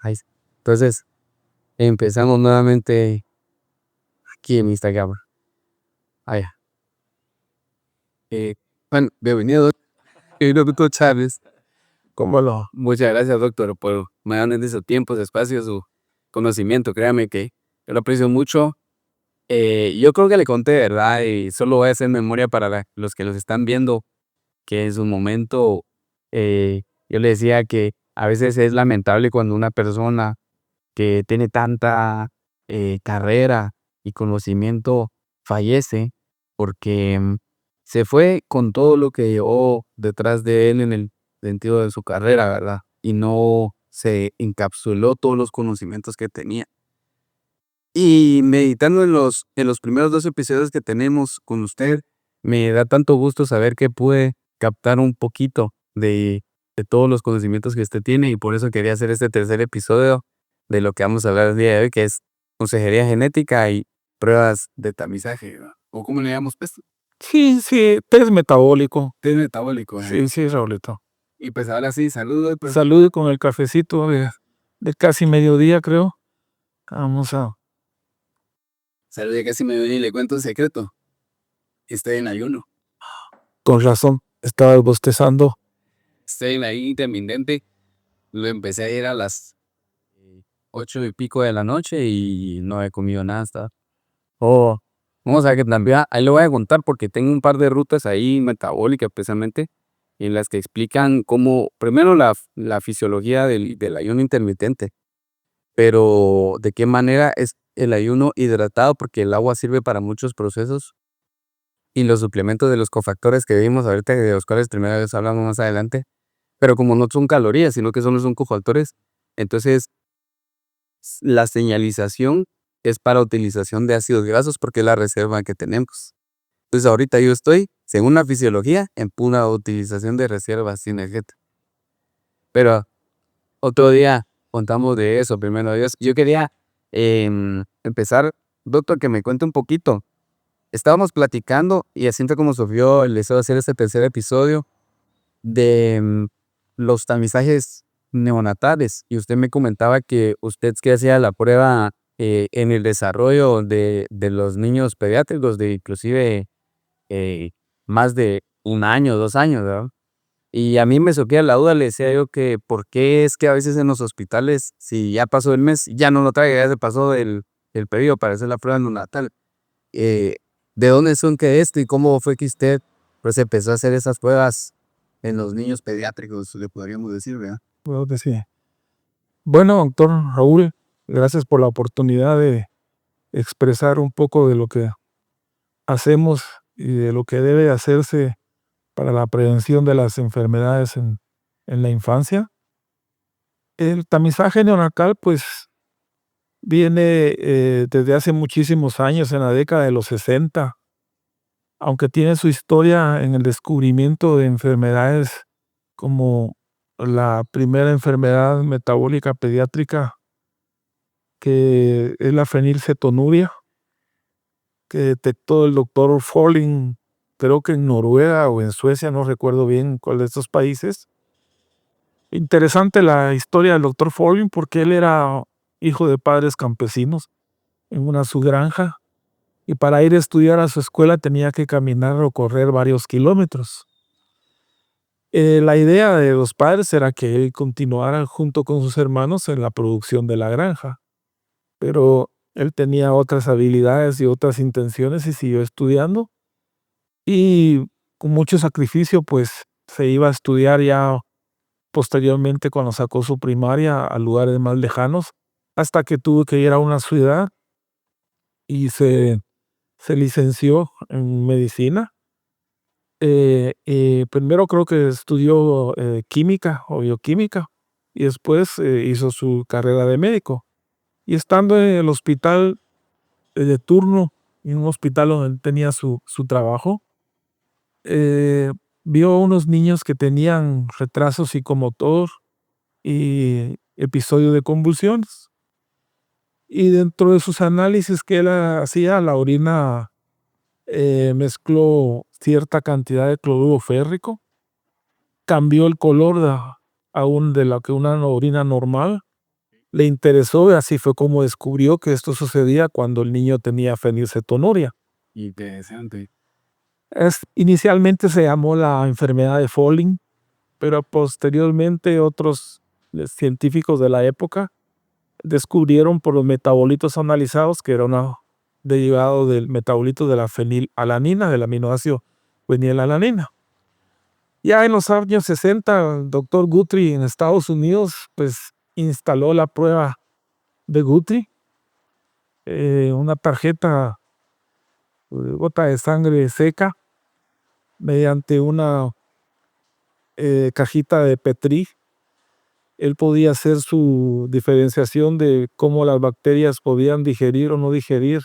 Ahí sí. Entonces, empezamos nuevamente aquí en Instagram. Allá. Bueno, bienvenido, doctor Chávez. ¿Cómo no? Muchas gracias, doctor, por me dar de su tiempo, su espacio, su conocimiento. Créame que yo lo aprecio mucho. Yo creo que le conté, ¿verdad? Y solo voy a hacer memoria para los que los están viendo, que en su momento yo le decía que a veces es lamentable cuando una persona que tiene tanta carrera y conocimiento fallece porque se fue con todo lo que llevó detrás de él en el sentido de su carrera, ¿verdad? Y no se encapsuló todos los conocimientos que tenía. Y meditando en los primeros 2 episodios que tenemos con usted, me da tanto gusto saber que pude captar un poquito de todos los conocimientos que usted tiene, y por eso quería hacer este tercer episodio de lo que vamos a hablar el día de hoy, que es consejería genética y pruebas de tamizaje, ¿verdad? ¿O cómo le llamamos, pues? Sí, test metabólico. Test metabólico, Sí, Raulito. Y pues ahora sí, saludos. Pues. Salud con el cafecito de casi mediodía, creo. Vamos a... Salud de casi mediodía, y le cuento un secreto. Estoy en ayuno. Con razón, estaba bostezando. Estoy en ayuno intermitente. Lo empecé ayer a las 8 y pico de la noche y no he comido nada hasta. Vamos a ver que también, ahí lo voy a contar porque tengo un par de rutas ahí metabólicas precisamente, en las que explican cómo, primero la fisiología del ayuno intermitente, pero de qué manera es el ayuno hidratado, porque el agua sirve para muchos procesos, y los suplementos de los cofactores que vimos ahorita, de los cuales primera vez hablamos más adelante, pero como no son calorías, sino que solo son cofactores, entonces la señalización es para utilización de ácidos grasos porque es la reserva que tenemos. Entonces ahorita yo estoy, según la fisiología, en pura utilización de reservas energéticas. Pero otro día contamos de eso, primero Dios. Yo quería empezar, doctor, que me cuente un poquito. Estábamos platicando y así fue como surgió el deseo de hacer este tercer episodio de los tamizajes neonatales, y usted me comentaba que usted que hacía la prueba en el desarrollo de los niños pediátricos de inclusive más de 1 año, 2 años, ¿verdad? Y a mí me surgía la duda, le decía yo que por qué es que a veces en los hospitales, si ya pasó el mes, ya no lo trae, ya se pasó el periodo para hacer la prueba neonatal. Eh, ¿De dónde son que esto y cómo fue que usted pues empezó a hacer esas pruebas en los niños pediátricos, le podríamos decir, ¿verdad? Puedo decir. Bueno, doctor Raúl, gracias por la oportunidad de expresar un poco de lo que hacemos y de lo que debe hacerse para la prevención de las enfermedades en la infancia. El tamizaje neonatal, pues, viene desde hace muchísimos años, en la década de los 60, aunque tiene su historia en el descubrimiento de enfermedades como la primera enfermedad metabólica pediátrica, que es la fenilcetonuria, que detectó el doctor Folling, creo que en Noruega o en Suecia, no recuerdo bien cuál de estos países. Interesante la historia del doctor Folling porque él era hijo de padres campesinos en una subgranja, y para ir a estudiar a su escuela tenía que caminar o correr varios kilómetros. La idea de los padres era que él continuara junto con sus hermanos en la producción de la granja, pero él tenía otras habilidades y otras intenciones y siguió estudiando, y con mucho sacrificio pues se iba a estudiar ya posteriormente cuando sacó su primaria a lugares más lejanos, hasta que tuvo que ir a una ciudad y se licenció en medicina. Primero creo que estudió química o bioquímica y después hizo su carrera de médico. Y estando en el hospital de turno, en un hospital donde él tenía su trabajo, vio unos niños que tenían retraso psicomotor y episodio de convulsiones. Y dentro de sus análisis que él hacía, la orina mezcló cierta cantidad de cloruro férrico, cambió el color aún de la que una orina normal, le interesó y así fue como descubrió que esto sucedía cuando el niño tenía fenilcetonuria. Interesante. Inicialmente se llamó la enfermedad de Folling, pero posteriormente otros científicos de la época descubrieron por los metabolitos analizados que era un derivado del metabolito de la fenilalanina, del aminoácido fenilalanina. Ya en los años 60, el doctor Guthrie en Estados Unidos pues instaló la prueba de Guthrie, una tarjeta gota de sangre seca mediante una cajita de Petri. Él podía hacer su diferenciación de cómo las bacterias podían digerir o no digerir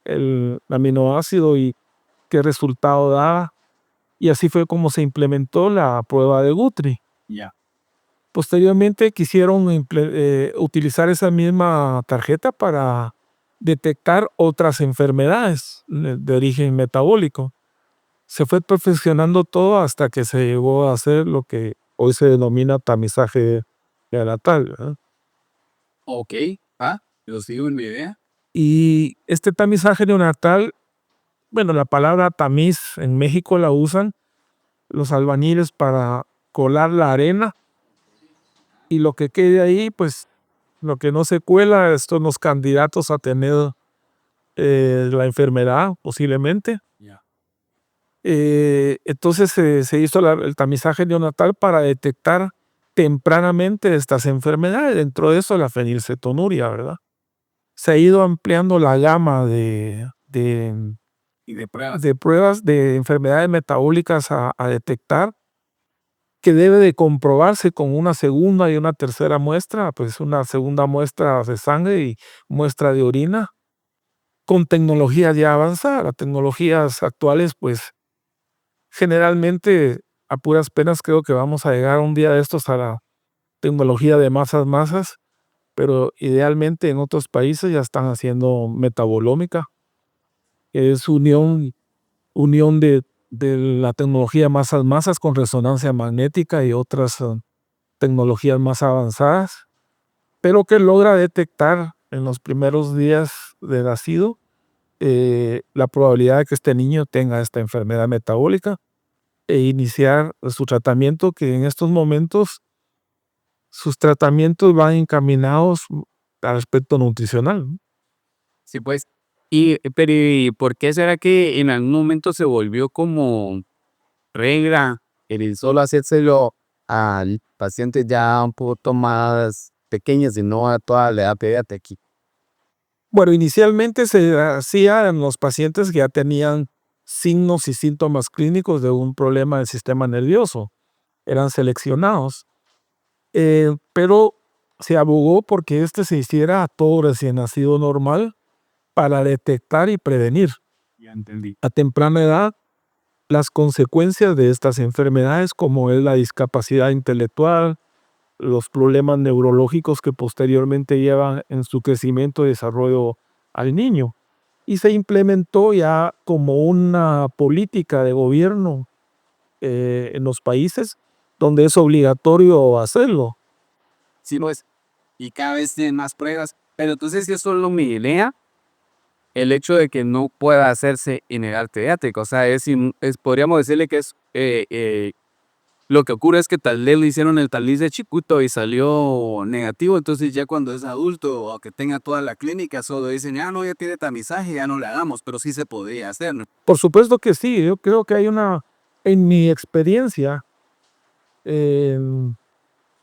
el aminoácido y qué resultado daba. Y así fue como se implementó la prueba de Guthrie. Ya. Posteriormente quisieron utilizar esa misma tarjeta para detectar otras enfermedades de origen metabólico. Se fue perfeccionando todo hasta que se llegó a hacer lo que hoy se denomina tamizaje neonatal, ¿verdad? Ok. Yo sigo en mi idea. Y este tamizaje neonatal, bueno, la palabra tamiz en México la usan los albañiles para colar la arena y lo que quede ahí, pues lo que no se cuela son los candidatos a tener la enfermedad posiblemente. Ya. Entonces se hizo el tamizaje neonatal para detectar tempranamente estas enfermedades, dentro de eso la fenilcetonuria, ¿verdad? Se ha ido ampliando la gama Y de pruebas. de pruebas de enfermedades metabólicas a detectar, que debe de comprobarse con una segunda y una tercera muestra, pues una segunda muestra de sangre y muestra de orina, con tecnologías ya avanzadas. Las tecnologías actuales, pues generalmente a puras penas creo que vamos a llegar un día de estos a la tecnología de masas, pero idealmente en otros países ya están haciendo metabolómica, que es unión de la tecnología masas con resonancia magnética y otras tecnologías más avanzadas, pero que logra detectar en los primeros días de nacido la probabilidad de que este niño tenga esta enfermedad metabólica e iniciar su tratamiento, que en estos momentos sus tratamientos van encaminados al aspecto nutricional, ¿no? Sí, pues. Pero ¿y por qué será que en algún momento se volvió como regla el solo hacérselo al paciente ya un poco más pequeños y no a toda la edad pediátrica? Bueno, inicialmente se hacía en los pacientes que ya tenían signos y síntomas clínicos de un problema del sistema nervioso. Eran seleccionados. Pero se abogó porque este se hiciera a todo recién nacido normal para detectar y prevenir Ya entendí. a temprana edad las consecuencias de estas enfermedades, como es la discapacidad intelectual, los problemas neurológicos que posteriormente llevan en su crecimiento y desarrollo al niño. Y se implementó ya como una política de gobierno en los países donde es obligatorio hacerlo. Sí, pues. Y cada vez tienen más pruebas. Pero entonces, si es solo mi idea, el hecho de que no pueda hacerse en edad pediátrica, o sea, podríamos decirle que es lo que ocurre es que tal vez le hicieron el taliz de chiquito y salió negativo, entonces ya cuando es adulto o que tenga toda la clínica, solo dicen, ya no, ya tiene tamizaje, ya no le hagamos, pero sí se podría hacer, ¿no? Por supuesto que sí, yo creo que hay en mi experiencia, em,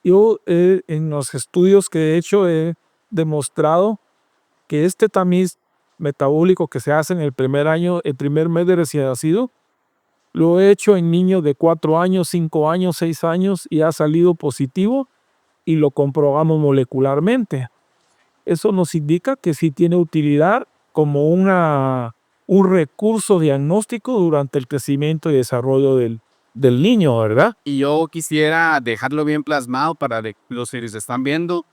yo en los estudios que he hecho he demostrado que este tamiz metabólico que se hace en el primer año, el primer mes de recién nacido, lo he hecho en niños de 4 años, 5 años, 6 años y ha salido positivo y lo comprobamos molecularmente. Eso nos indica que sí tiene utilidad como un recurso diagnóstico durante el crecimiento y desarrollo del niño, ¿verdad? Y yo quisiera dejarlo bien plasmado para los que nos están viendo.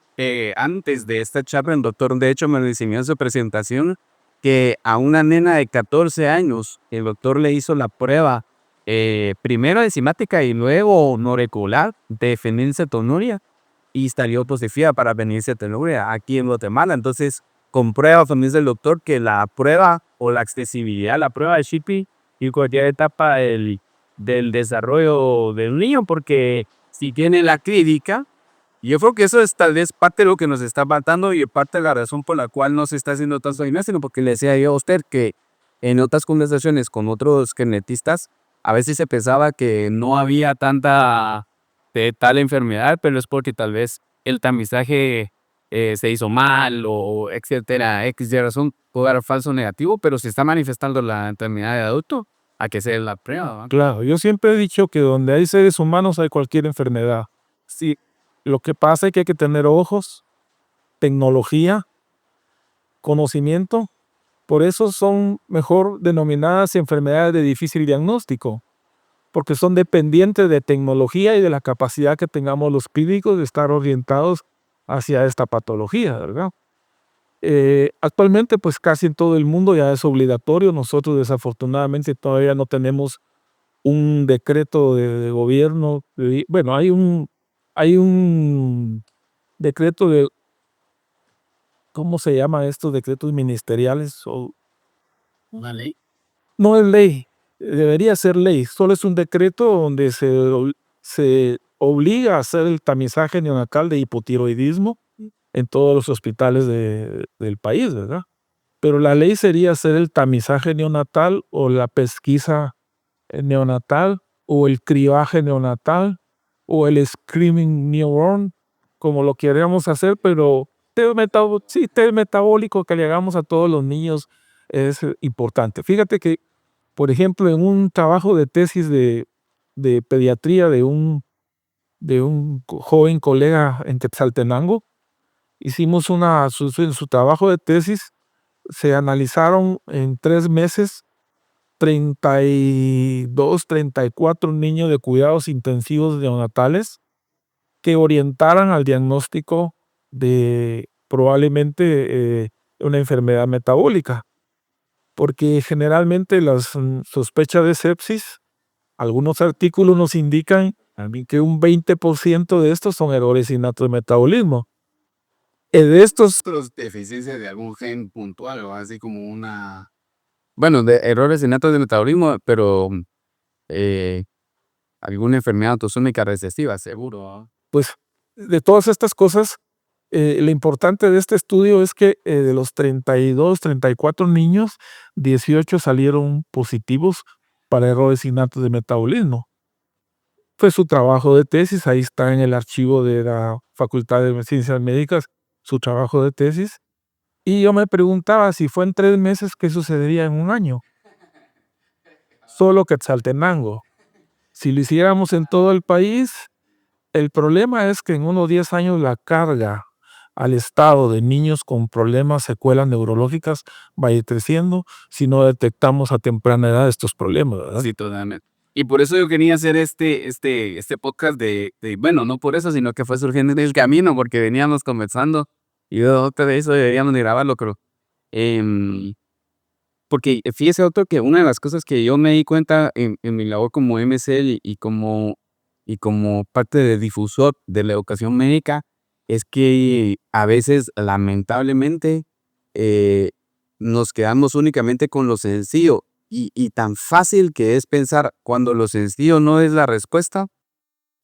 Antes de esta charla, el doctor, de hecho, me lo enseñó en su presentación, que a una nena de 14 años, el doctor le hizo la prueba, primero enzimática y luego molecular de fenilcetonuria. y salió positiva para fenilcetonúria aquí en Guatemala. Entonces, comprueba, también dice el doctor, que la prueba o la accesibilidad, la prueba de Shippy y cualquier etapa del desarrollo del niño, porque si tiene la clínica, yo creo que eso es tal vez parte de lo que nos está faltando y parte de la razón por la cual no se está haciendo tanto diagnóstico, porque le decía yo a usted que en otras conversaciones con otros genetistas, a veces se pensaba que no había tanta de tal enfermedad, pero es porque tal vez el tamizaje se hizo mal o etcétera, X de razón, puede dar falso negativo, pero si está manifestando la enfermedad de adulto, hay que hacer la prueba, ¿va? Claro, yo siempre he dicho que donde hay seres humanos hay cualquier enfermedad. Sí, lo que pasa es que hay que tener ojos, tecnología, conocimiento. Por eso son mejor denominadas enfermedades de difícil diagnóstico, porque son dependientes de tecnología y de la capacidad que tengamos los clínicos de estar orientados hacia esta patología, ¿verdad? Actualmente, pues casi en todo el mundo ya es obligatorio. Nosotros desafortunadamente todavía no tenemos un decreto de gobierno. Bueno, hay un decreto de, ¿cómo se llama estos decretos ministeriales? Una ley. No es ley, debería ser ley, solo es un decreto donde se obliga a hacer el tamizaje neonatal de hipotiroidismo en todos los hospitales del país, ¿verdad? Pero la ley sería hacer el tamizaje neonatal o la pesquisa neonatal o el cribaje neonatal o el screening newborn, como lo queremos hacer, pero test metabólico que le hagamos a todos los niños es importante. Fíjate que, por ejemplo, en un trabajo de tesis de pediatría de un joven colega en Quetzaltenango, hicimos en su trabajo de tesis, se analizaron en 3 meses 32, 34 niños de cuidados intensivos neonatales que orientaran al diagnóstico de probablemente una enfermedad metabólica, porque generalmente las sospechas de sepsis, algunos artículos nos indican a mí que un 20% de estos son errores innatos de metabolismo. De estos, Deficiencia de algún gen puntual o así como una... Bueno, de errores innatos de metabolismo, pero alguna enfermedad autosómica recesiva, seguro, ¿va? pues, de todas estas cosas, lo importante de este estudio es que de los 32, 34 niños, 18 salieron positivos para errores innatos de metabolismo. Fue su trabajo de tesis, ahí está en el archivo de la Facultad de Ciencias Médicas, su trabajo de tesis. Y yo me preguntaba si fue en 3 meses, ¿qué sucedería en un año? Solo Quetzaltenango. Si lo hiciéramos en todo el país, el problema es que en unos 10 años la carga al estado de niños con problemas, secuelas neurológicas va a ir creciendo si no detectamos a temprana edad estos problemas, ¿verdad? Sí, totalmente. Y por eso yo quería hacer este podcast bueno, no por eso, sino que fue surgiendo en el camino, porque veníamos conversando y yo, doctor, eso deberíamos de grabarlo, creo. Porque fíjese, doctor, que una de las cosas que yo me di cuenta en mi labor como MSL y como parte de difusor de la educación médica es que a veces, lamentablemente, eh, nos quedamos únicamente con lo sencillo y tan fácil que es pensar cuando lo sencillo no es la respuesta,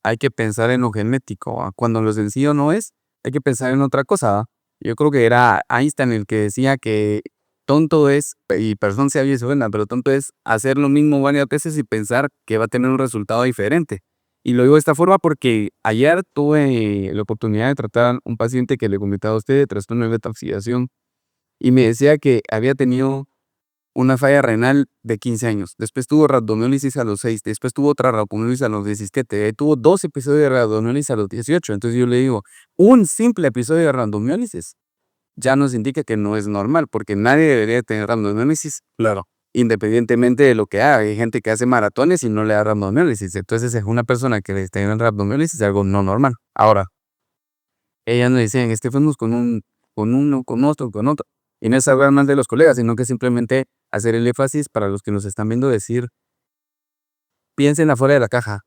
hay que pensar en lo genético, ¿va? Cuando lo sencillo no es, hay que pensar en otra cosa, ¿va? Yo creo que era Einstein el que decía que tonto es, y perdón si alguien suena, pero tonto es hacer lo mismo varias veces y pensar que va a tener un resultado diferente. Y lo digo de esta forma porque ayer tuve la oportunidad de tratar a un paciente que le comentaba a usted de trastorno de beta-oxidación y me decía que había tenido una falla renal de 15 años. Después tuvo rhabdomiólisis a los 6. Después tuvo otra rhabdomiólisis a los 17. Tuvo 2 episodios de rhabdomiólisis a los 18. Entonces yo le digo, un simple episodio de rhabdomiólisis ya nos indica que no es normal, porque nadie debería tener rhabdomiólisis, Claro. independientemente de lo que haga. Hay gente que hace maratones y no le da rhabdomiólisis. Entonces es una persona que le tiene rhabdomiólisis es algo no normal. Ahora, ellas nos decían, fuimos con uno, con otro, con otro. Y no es hablar más de los colegas, sino que simplemente hacer el énfasis para los que nos están viendo, decir, piensen afuera de la caja.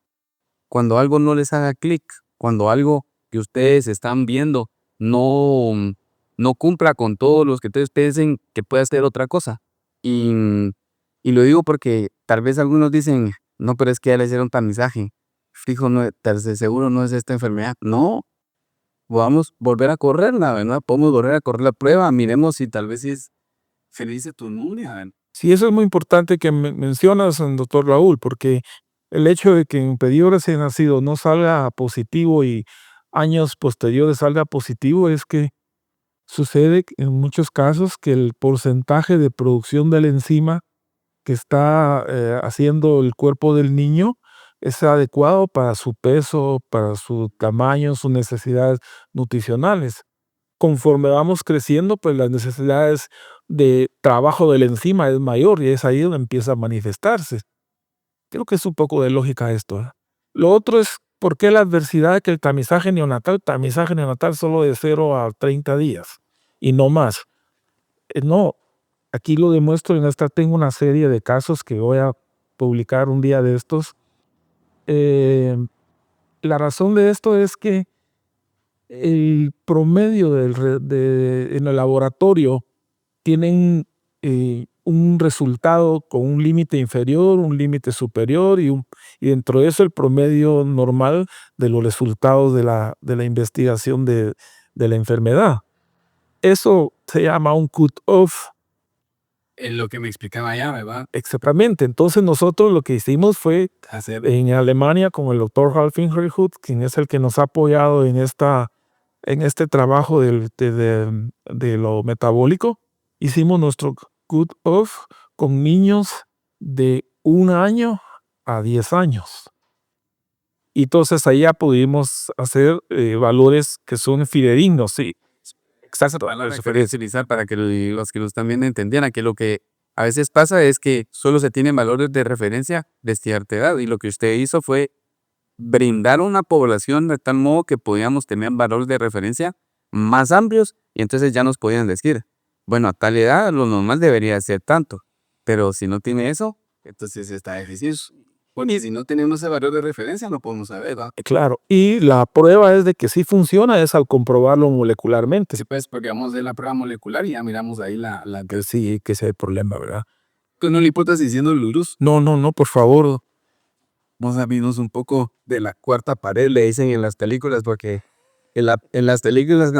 Cuando algo no les haga clic, cuando algo que ustedes están viendo no, no cumpla con todos los que ustedes piensen que puede hacer otra cosa. Y lo digo porque tal vez algunos dicen, no, pero es que ya le hicieron tamizaje. Fijo, no, seguro no es esta enfermedad. No, podamos volver a correrla, ¿verdad? Podemos volver a correr la prueba, miremos si tal vez es fenilcetonúria, ¿verdad? Sí, eso es muy importante que mencionas, doctor Raúl, porque el hecho de que un pedido recién nacido no salga positivo y años posteriores salga positivo es que sucede en muchos casos que el porcentaje de producción de la enzima que está haciendo el cuerpo del niño es adecuado para su peso, para su tamaño, sus necesidades nutricionales. Conforme vamos creciendo, pues las necesidades de trabajo de la enzima es mayor y es ahí donde empieza a manifestarse. Creo que es un poco de lógica esto, ¿eh? Lo otro es por qué la adversidad de que el tamizaje neonatal solo de 0 a 30 días y no más. No, aquí lo demuestro en esta, tengo una serie de casos que voy a publicar un día de estos. La razón de esto es que el promedio en el laboratorio tienen un resultado con un límite inferior, un límite superior y dentro de eso el promedio normal de los resultados de la investigación de la enfermedad. Eso se llama un cut-off. Es lo que me explicaba ya, ¿verdad? Exactamente. Entonces nosotros lo que hicimos fue Hacer en Alemania con el doctor Ralf Fingerhut, quien es el que nos ha apoyado en este trabajo de lo metabólico. Hicimos nuestro cut-off con niños de 1 año a 10 años. Y entonces ahí ya pudimos hacer valores que son fidedignos, sí. Exacto. palabras que utilizar para que los que lo están viendo entendieran que lo que a veces pasa es que solo se tienen valores de referencia de cierta edad y lo que usted hizo fue brindar una población de tal modo que podíamos tener valores de referencia más amplios y entonces ya nos podían decir, bueno, a tal edad lo normal debería ser tanto, pero si no tiene eso, entonces está difícil. Bueno, y si no tenemos ese valor de referencia no podemos saber, ¿verdad? Claro, y la prueba es de que sí funciona es al comprobarlo molecularmente. Sí, pues porque vamos a hacer la prueba molecular y ya miramos ahí Que sí, que ese es el problema, ¿verdad? que no le importa si siendo luz. No, por favor. Vamos a vernos un poco de la cuarta pared, le dicen en las películas, porque en las películas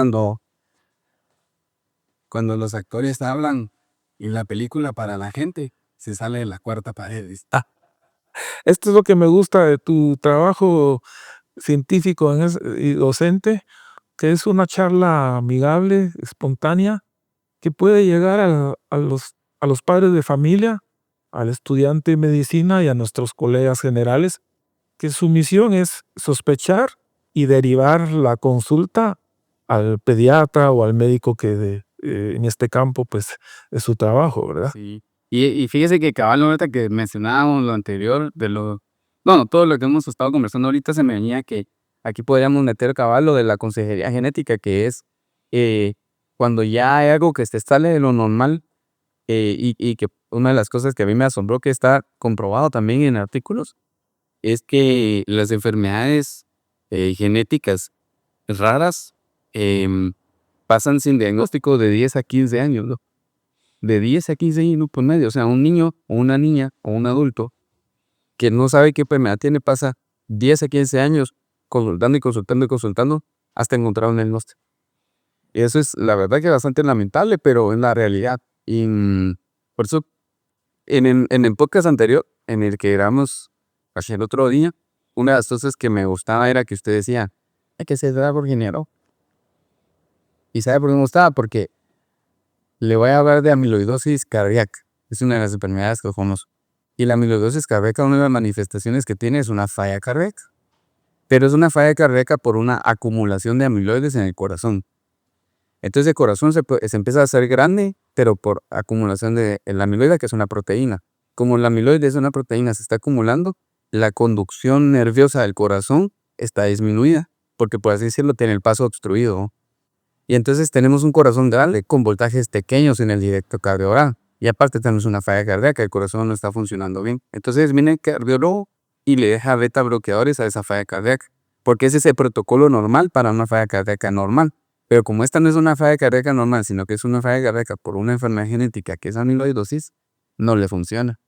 cuando los actores hablan en la película para la gente, se sale de la cuarta pared. Dice. Esto es lo que me gusta de tu trabajo científico y docente, que es una charla amigable, espontánea, que puede llegar a los padres de familia, al estudiante de medicina y a nuestros colegas generales, que su misión es sospechar y derivar la consulta al pediatra o al médico que en este campo pues es su trabajo, ¿verdad? Sí. Y fíjese que cabal, ahorita que mencionábamos lo anterior, no, todo lo que hemos estado conversando ahorita se me venía que aquí podríamos meter cabal lo de la consejería genética, que es cuando ya hay algo que se sale de lo normal y que una de las cosas que a mí me asombró que está comprobado también en artículos es que las enfermedades genéticas raras pasan sin diagnóstico de 10 a 15 años, ¿no? De 10 a 15 años por medio. O sea, un niño o una niña o un adulto que no sabe qué enfermedad tiene pasa 10 a 15 años consultando y consultando y consultando hasta encontrar un diagnóstico. Y eso es la verdad que bastante lamentable, pero es la realidad. Y por eso en el podcast anterior, en el que grabamos el otro día, una de las cosas que me gustaba era que usted decía, hay que ser por dinero. ¿Y sabe por qué me gustaba? Porque le voy a hablar de amiloidosis cardíaca. Es una de las enfermedades que conozco. Y la amiloidosis cardíaca, una de las manifestaciones que tiene es una falla cardíaca. Pero es una falla cardíaca por una acumulación de amiloides en el corazón. Entonces el corazón se empieza a hacer grande, pero por acumulación de la amiloide, que es una proteína. Como la amiloide es una proteína, se está acumulando, la conducción nerviosa del corazón está disminuida, porque por así decirlo tiene el paso obstruido. Y entonces tenemos un corazón grande con voltajes pequeños en el directo cardiovascular. Y aparte tenemos una falla cardíaca, el corazón no está funcionando bien. Entonces viene el cardiólogo y le deja beta bloqueadores a esa falla cardíaca porque ese es el protocolo normal para una falla cardíaca normal. Pero como esta no es una falla cardíaca normal, sino que es una falla cardíaca por una enfermedad genética que es amiloidosis, no le funciona.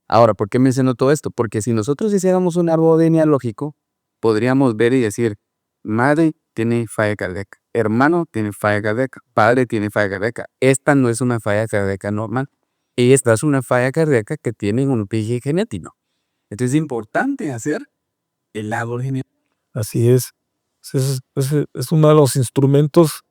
Ahora, ¿por qué menciono todo esto? Porque si nosotros hiciéramos un árbol genealógico, podríamos ver y decir, madre tiene falla cardíaca, hermano tiene falla cardíaca, padre tiene falla cardíaca. Esta no es una falla cardíaca normal. Y esta es una falla cardíaca que tiene un origen genético. Entonces es importante hacer el árbol genealógico. Así es. Es uno de los instrumentos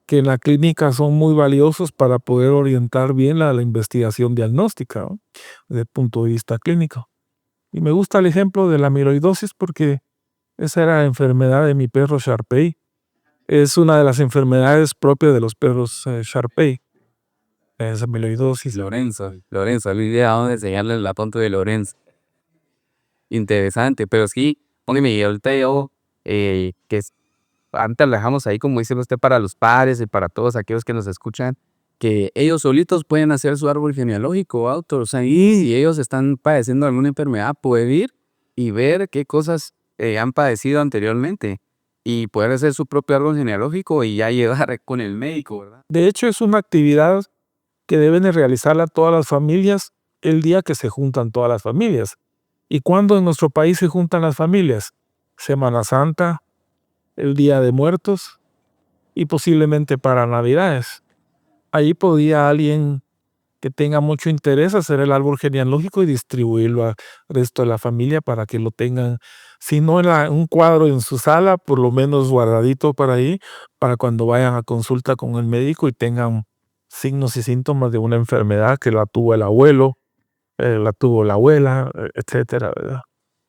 que en la clínica son muy valiosos para poder orientar bien la investigación diagnóstica, ¿no? Desde el punto de vista clínico. Y me gusta el ejemplo de la amiloidosis porque esa era la enfermedad de mi perro Shar-Pei. Es una de las enfermedades propias de los perros Shar-Pei. Es amiloidosis. Lorenzo, había llegado a enseñarle la tonto de Lorenzo. Interesante, pero sí, póngame, ahorita yo, antes lo dejamos ahí, como dice usted, para los padres y para todos aquellos que nos escuchan, que ellos solitos pueden hacer su árbol genealógico, autor, o sea, y si ellos están padeciendo alguna enfermedad, pueden ir y ver qué cosas han padecido anteriormente y poder hacer su propio árbol genealógico y ya llegar con el médico, ¿verdad? De hecho, es una actividad que deben de realizarla todas las familias el día que se juntan todas las familias. ¿Y cuándo en nuestro país se juntan las familias? Semana Santa, el Día de Muertos y posiblemente para Navidades. Ahí podía alguien que tenga mucho interés hacer el árbol genealógico y distribuirlo al resto de la familia para que lo tengan, si no en un cuadro en su sala, por lo menos guardadito para ahí, para cuando vayan a consulta con el médico y tengan signos y síntomas de una enfermedad que la tuvo el abuelo, la tuvo la abuela, etcétera, ¿verdad?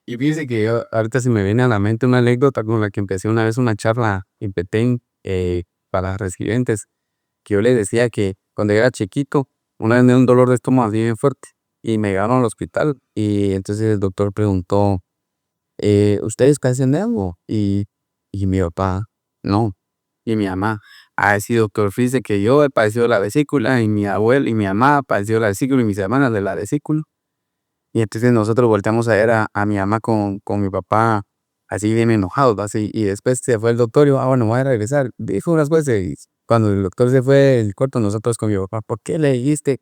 Y fíjese que ahorita se me viene a la mente una anécdota con la que empecé una vez una charla en Petén para residentes, que yo les decía que cuando yo era chiquito, una vez me dio un dolor de estómago bien fuerte y me llevaron al hospital y entonces el doctor preguntó, ¿ustedes padecen de algo? Y mi papá, no. Y mi mamá, sí doctor, fíjese que yo he padecido de la vesícula y mi abuelo y mi mamá padeció de la vesícula y mis hermanas de la vesícula. Y entonces nosotros volteamos a ver a mi mamá con mi papá así bien enojados, así, y después se fue el doctor y yo, bueno, voy a regresar. Dijo unas cosas y cuando el doctor se fue del cuarto, nosotros con mi papá, ¿por qué le dijiste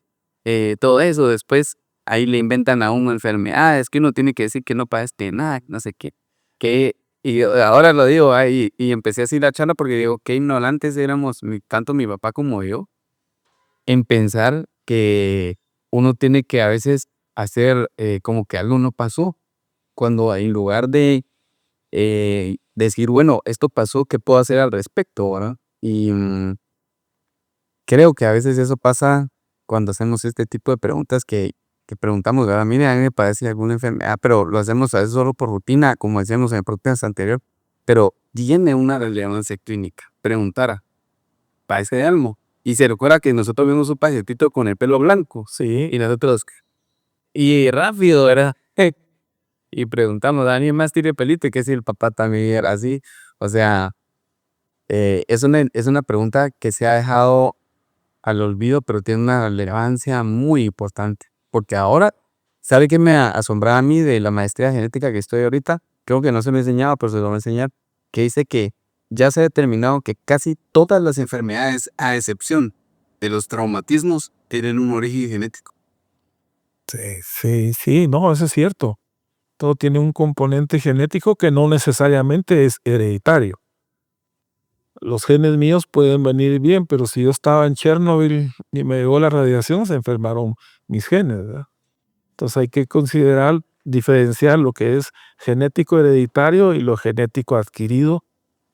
todo eso? Después ahí le inventan a uno enfermedades, que uno tiene que decir que no padece nada, no sé qué. Y ahora lo digo, y empecé así la charla porque digo, qué ignorantes éramos, tanto mi papá como yo, en pensar que uno tiene que a veces hacer como que algo no pasó, cuando en lugar de decir, bueno, esto pasó, ¿qué puedo hacer al respecto, verdad? Y creo que a veces eso pasa cuando hacemos este tipo de preguntas que preguntamos, ¿verdad? Mire, a mí me parece alguna enfermedad, pero lo hacemos a veces solo por rutina, como decíamos en el podcast anterior, pero tiene una relevancia clínica. Preguntar, ¿padece de algo? Y se recuerda que nosotros vimos un pacientito con el pelo blanco, Sí, y nosotros, y rápido, ¿verdad? Y preguntamos, ¿alguien más tiene pelito? Y que si el papá también era así. O sea, es una pregunta que se ha dejado al olvido, pero tiene una relevancia muy importante. Porque ahora, ¿sabe qué me asombraba a mí de la maestría genética que estoy ahorita? Creo que no se me enseñaba, pero se lo voy a enseñar. Que dice que ya se ha determinado que casi todas las enfermedades, a excepción de los traumatismos, tienen un origen genético. sí, no, eso es cierto. Todo tiene un componente genético que no necesariamente es hereditario. Los genes míos pueden venir bien, pero si yo estaba en Chernobyl y me llegó la radiación, se enfermaron mis genes, ¿verdad? Entonces hay que considerar, diferenciar lo que es genético hereditario y lo genético adquirido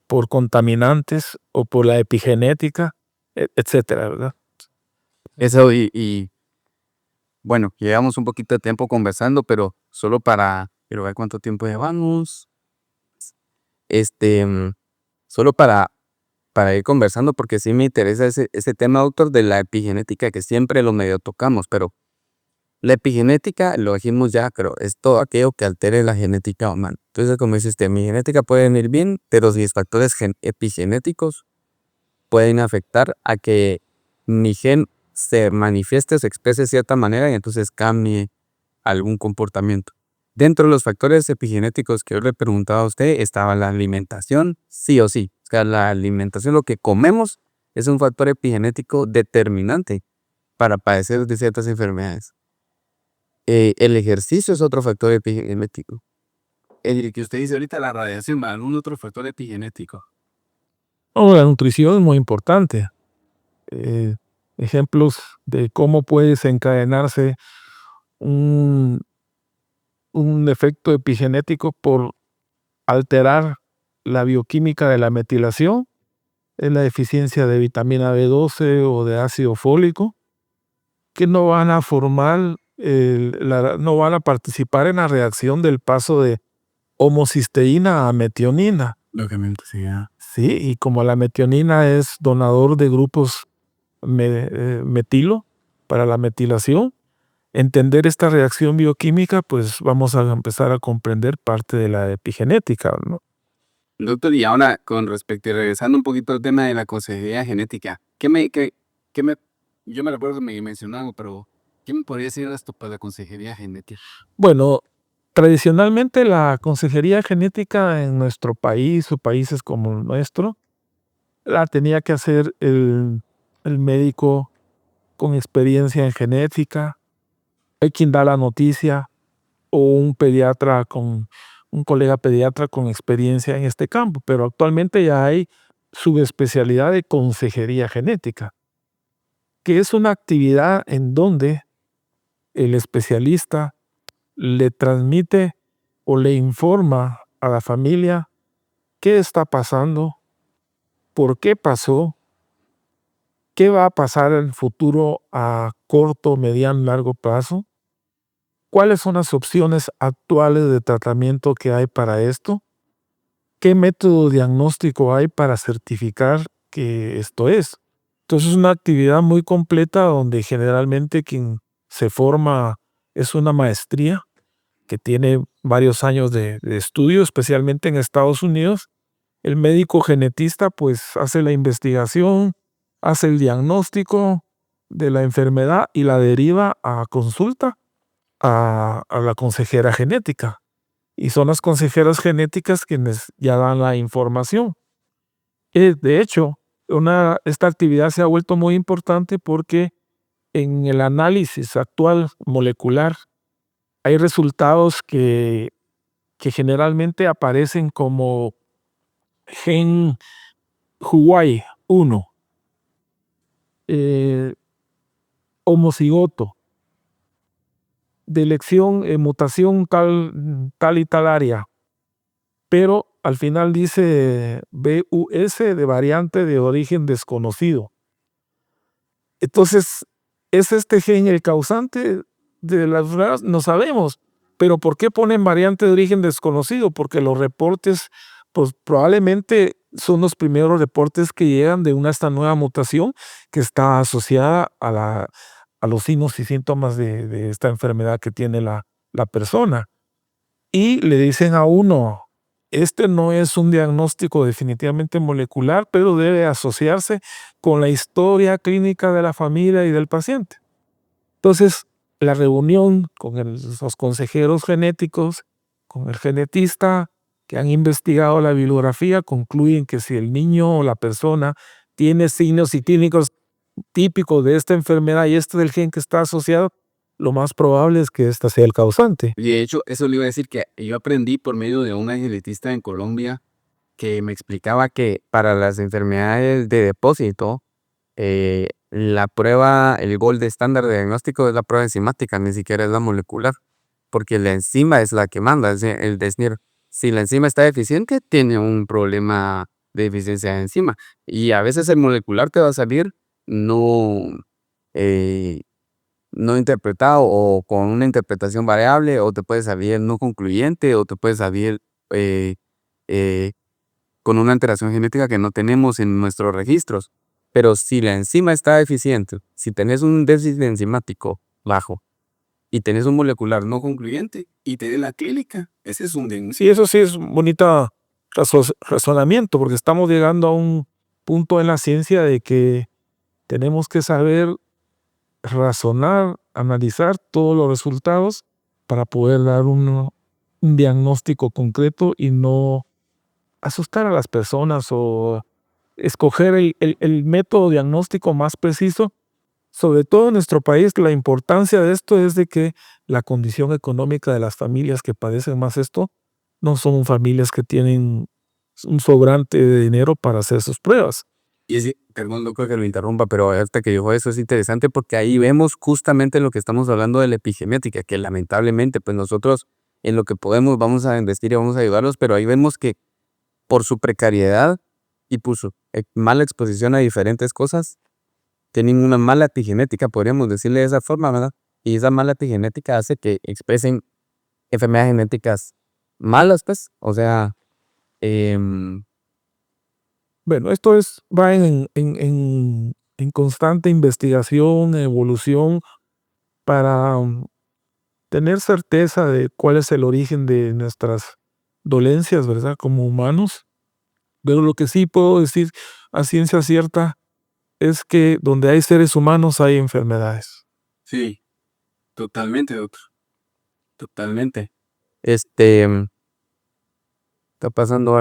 por contaminantes o por la epigenética, etcétera, ¿verdad? Eso y bueno, llevamos un poquito de tiempo conversando, pero solo quiero ver cuánto tiempo llevamos. Este, solo para ir conversando, porque sí me interesa ese tema, doctor, de la epigenética, que siempre lo medio tocamos, pero la epigenética, lo dijimos ya, pero es todo aquello que altere la genética humana. Entonces, como dice usted, mi genética puede venir bien, pero si factores epigenéticos pueden afectar a que mi gen se manifieste o se exprese de cierta manera y entonces cambie algún comportamiento. dentro de los factores epigenéticos que yo le preguntaba a usted estaba la alimentación, sí o sí. O sea, la alimentación, lo que comemos, es un factor epigenético determinante para padecer de ciertas enfermedades. El ejercicio es otro factor epigenético. El que usted dice ahorita, la radiación, algún otro factor epigenético. La nutrición es muy importante. Ejemplos de cómo puede desencadenarse un efecto epigenético por alterar la bioquímica de la metilación es la deficiencia de vitamina B12 o de ácido fólico, que no van a formar, no van a participar en la reacción del paso de homocisteína a metionina. Lo que me decía. Sí, y como la metionina es donador de grupos metilo para la metilación, entender esta reacción bioquímica, pues vamos a empezar a comprender parte de la epigenética, ¿no? Doctor, y ahora con respecto y regresando un poquito al tema de la consejería genética, yo me recuerdo que me mencionaba, pero ¿qué me podría decir esto para la consejería genética? Bueno, tradicionalmente la consejería genética en nuestro país o países como el nuestro, la tenía que hacer el médico con experiencia en genética. Hay quien da la noticia o un colega pediatra con experiencia en este campo, pero actualmente ya hay subespecialidad de consejería genética, que es una actividad en donde el especialista le transmite o le informa a la familia qué está pasando, por qué pasó, qué va a pasar en el futuro a corto, mediano, largo plazo, cuáles son las opciones actuales de tratamiento que hay para esto, qué método diagnóstico hay para certificar que esto es. Entonces es una actividad muy completa donde generalmente quien se forma es una maestría que tiene varios años de estudio, especialmente en Estados Unidos. El médico genetista pues hace la investigación, hace el diagnóstico de la enfermedad y la deriva a consulta a la consejera genética. Y son las consejeras genéticas quienes ya dan la información. De hecho, esta actividad se ha vuelto muy importante porque en el análisis actual molecular hay resultados que generalmente aparecen como gen Huawei 1, homocigoto, de elección, mutación tal y tal área, pero al final dice BUS de variante de origen desconocido. Entonces, ¿es este gen el causante de las enfermedades? No sabemos, pero ¿por qué ponen variante de origen desconocido? Porque los reportes, pues probablemente son los primeros reportes que llegan de esta nueva mutación que está asociada a los signos y síntomas de esta enfermedad que tiene la persona. Y le dicen a uno, este no es un diagnóstico definitivamente molecular, pero debe asociarse con la historia clínica de la familia y del paciente. Entonces, la reunión con los consejeros genéticos, con el genetista, que han investigado la bibliografía, concluyen que si el niño o la persona tiene signos y clínicos típicos de esta enfermedad y este del gen que está asociado, lo más probable es que este sea el causante. Y de hecho, eso le iba a decir que yo aprendí por medio de una genetista en Colombia que me explicaba que para las enfermedades de depósito, la prueba, el gold estándar de diagnóstico es la prueba enzimática, ni siquiera es la molecular, porque la enzima es la que manda, es decir, si la enzima está deficiente, tiene un problema de deficiencia de enzima. Y a veces el molecular te va a salir no, eh, no interpretado o con una interpretación variable, o te puede salir no concluyente, o te puede salir eh, eh, con una alteración genética que no tenemos en nuestros registros. Pero si la enzima está deficiente, si tenés un déficit enzimático bajo y tenés un molecular no concluyente y tenés la clínica, ese es un diagnóstico. Sí, eso sí es un bonito razonamiento, porque estamos llegando a un punto en la ciencia de que tenemos que saber razonar, analizar todos los resultados para poder dar un diagnóstico concreto y no asustar a las personas o escoger el método diagnóstico más preciso. Sobre todo en nuestro país, la importancia de esto es de que la condición económica de las familias que padecen más esto no son familias que tienen un sobrante de dinero para hacer sus pruebas. Y es, perdón, loco que lo interrumpa, pero hasta que dijo eso es interesante porque ahí vemos justamente lo que estamos hablando de la epigenética, que lamentablemente pues nosotros en lo que podemos vamos a investir y vamos a ayudarlos, pero ahí vemos que por su precariedad y por su mala exposición a diferentes cosas, tienen una mala epigenética, podríamos decirle de esa forma, ¿verdad? Y esa mala epigenética hace que expresen enfermedades genéticas malas, pues, o sea, Bueno, esto va en constante investigación, evolución, para tener certeza de cuál es el origen de nuestras dolencias, ¿verdad? Como humanos. Pero lo que sí puedo decir a ciencia cierta es que donde hay seres humanos hay enfermedades. sí, totalmente, doctor, totalmente. Está pasando algo.